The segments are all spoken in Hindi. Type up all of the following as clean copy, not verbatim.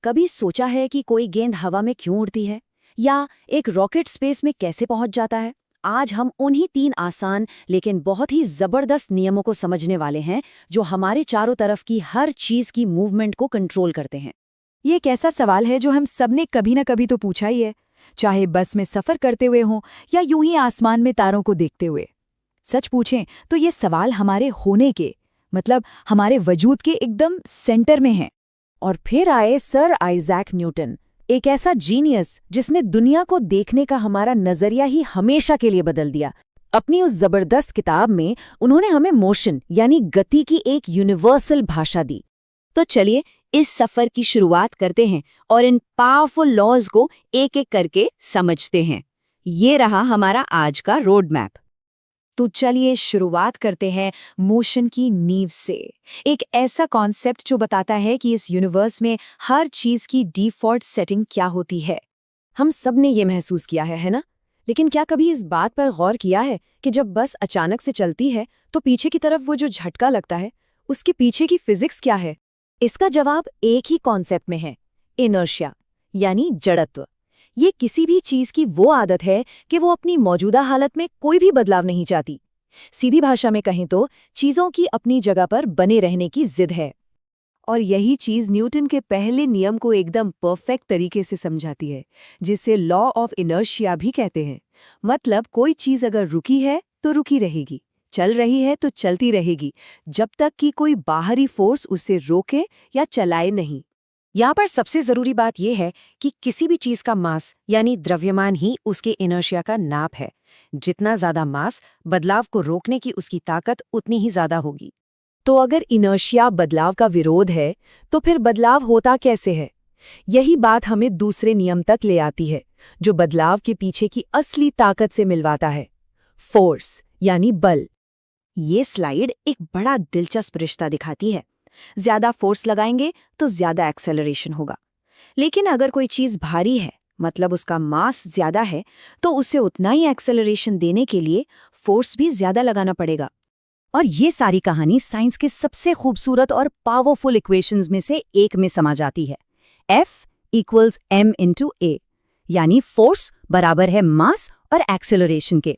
कभी सोचा है कि कोई गेंद हवा में क्यों उड़ती है या एक रॉकेट स्पेस में कैसे पहुंच जाता है? आज हम उन्हीं 3 आसान लेकिन बहुत ही जबरदस्त नियमों को समझने वाले हैं जो हमारे चारों तरफ की हर चीज की मूवमेंट को कंट्रोल करते हैं। ये एक ऐसा सवाल है जो हम सबने कभी न कभी तो पूछा ही है, चाहे बस में सफर करते हुए हों या यूं ही आसमान में तारों को देखते हुए। सच पूछें तो ये सवाल हमारे होने के मतलब हमारे वजूद के एकदम सेंटर में है। और फिर आए सर आइजैक न्यूटन, एक ऐसा जीनियस जिसने दुनिया को देखने का हमारा नजरिया ही हमेशा के लिए बदल दिया। अपनी उस जबरदस्त किताब में उन्होंने हमें मोशन यानी गति की एक यूनिवर्सल भाषा दी। तो चलिए इस सफर की शुरुआत करते हैं और इन पावरफुल लॉज को एक एक करके समझते हैं। ये रहा हमारा आज का रोड मैप। तो चलिए शुरुआत करते हैं मोशन की नींव से, एक ऐसा कॉन्सेप्ट जो बताता है कि इस यूनिवर्स में हर चीज की डिफॉल्ट सेटिंग क्या होती है। हम सब ने ये महसूस किया है ना? लेकिन क्या कभी इस बात पर गौर किया है कि जब बस अचानक से चलती है तो पीछे की तरफ वो जो झटका लगता है उसके पीछे की फिजिक्स क्या है? इसका जवाब एक ही कॉन्सेप्ट में है, इनर्शिया यानी जड़त्व। ये किसी भी चीज की वो आदत है कि वो अपनी मौजूदा हालत में कोई भी बदलाव नहीं चाहती। सीधी भाषा में कहें तो चीजों की अपनी जगह पर बने रहने की जिद है। और यही चीज न्यूटन के पहले नियम को एकदम परफेक्ट तरीके से समझाती है, जिसे लॉ ऑफ इनर्शिया भी कहते हैं। मतलब कोई चीज अगर रुकी है तो रुकी रहेगी, चल रही है तो चलती रहेगी, जब तक कि कोई बाहरी फोर्स उसे रोके या चलाए नहीं। यहाँ पर सबसे जरूरी बात यह है कि किसी भी चीज का मास यानी द्रव्यमान ही उसके इनर्शिया का नाप है। जितना ज्यादा मास, बदलाव को रोकने की उसकी ताकत उतनी ही ज्यादा होगी। तो अगर इनर्शिया बदलाव का विरोध है तो फिर बदलाव होता कैसे है? यही बात हमें दूसरे नियम तक ले आती है, जो बदलाव के पीछे की असली ताकत से मिलवाता है, फोर्स यानी बल। ये स्लाइड एक बड़ा दिलचस्प रिश्ता दिखाती है। ज्यादा फोर्स लगाएंगे तो ज्यादा एक्सेलरेशन होगा, लेकिन अगर कोई चीज भारी है मतलब उसका मास ज्यादा है तो उसे उतना ही एक्सेलरेशन देने के लिए फोर्स भी ज्यादा लगाना पड़ेगा। और ये सारी कहानी साइंस के सबसे खूबसूरत और पावरफुल इक्वेशंस में से एक में समा जाती है, F=m×a, यानी फोर्स बराबर है मास और एक्सेलरेशन के।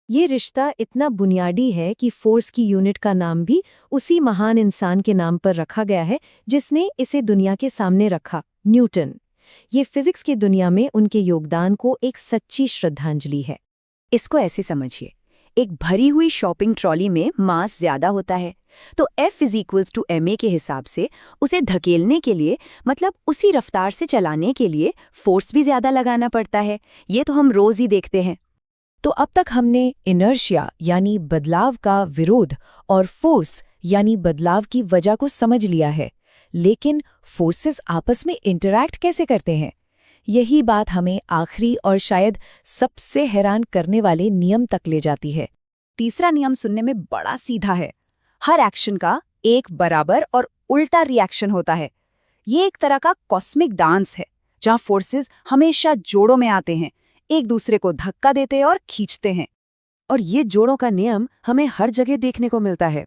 ये रिश्ता इतना बुनियादी है कि फोर्स की यूनिट का नाम भी उसी महान इंसान के नाम पर रखा गया है जिसने इसे दुनिया के सामने रखा, न्यूटन। ये फिजिक्स की दुनिया में उनके योगदान को एक सच्ची श्रद्धांजलि है। इसको ऐसे समझिए, एक भरी हुई शॉपिंग ट्रॉली में मास ज्यादा होता है तो F=ma के हिसाब से उसे धकेलने के लिए मतलब उसी रफ्तार से चलाने के लिए फोर्स भी ज्यादा लगाना पड़ता है। ये तो हम रोज ही देखते हैं। तो अब तक हमने इनर्शिया यानी बदलाव का विरोध और फोर्स यानी बदलाव की वजह को समझ लिया है, लेकिन फोर्सेस आपस में इंटरैक्ट कैसे करते हैं? यही बात हमें आखिरी और शायद सबसे हैरान करने वाले नियम तक ले जाती है। तीसरा नियम सुनने में बड़ा सीधा है, हर एक्शन का एक बराबर और उल्टा रिएक्शन होता है। ये एक तरह का कॉस्मिक डांस है जहां फोर्सेस हमेशा जोड़ों में आते हैं, एक दूसरे को धक्का देते और खींचते हैं। और ये जोड़ों का नियम हमें हर जगह देखने को मिलता है।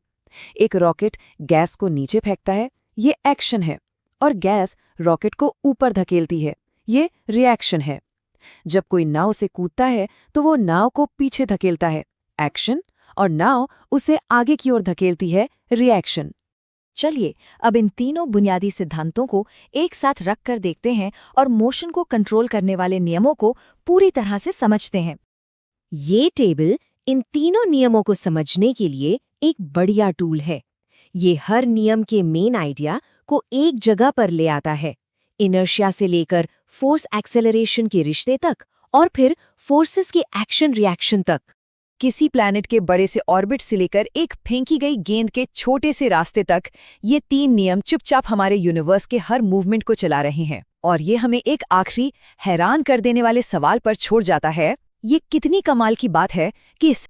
एक रॉकेट गैस को नीचे फेंकता है, ये एक्शन है, और गैस रॉकेट को ऊपर धकेलती है, ये रिएक्शन है। जब कोई नाव से कूदता है तो वो नाव को पीछे धकेलता है, एक्शन, और नाव उसे आगे की ओर धकेलती है, रिएक्शन। चलिए अब इन तीनों बुनियादी सिद्धांतों को एक साथ रख कर देखते हैं और मोशन को कंट्रोल करने वाले नियमों को पूरी तरह से समझते हैं। ये टेबल इन तीनों नियमों को समझने के लिए एक बढ़िया टूल है। ये हर नियम के मेन आइडिया को एक जगह पर ले आता है, इनर्शिया से लेकर फोर्स एक्सेलरेशन के रिश्ते तक और फिर फोर्सेस के एक्शन रिएक्शन तक। किसी प्लैनेट के बड़े से ऑर्बिट से लेकर एक फेंकी गई गेंद के छोटे से रास्ते तक, ये 3 नियम चुपचाप हमारे यूनिवर्स के हर मूवमेंट को चला रहे हैं। और ये हमें एक आखिरी हैरान कर देने वाले सवाल पर छोड़ जाता है, ये कितनी कमाल की बात है कि इस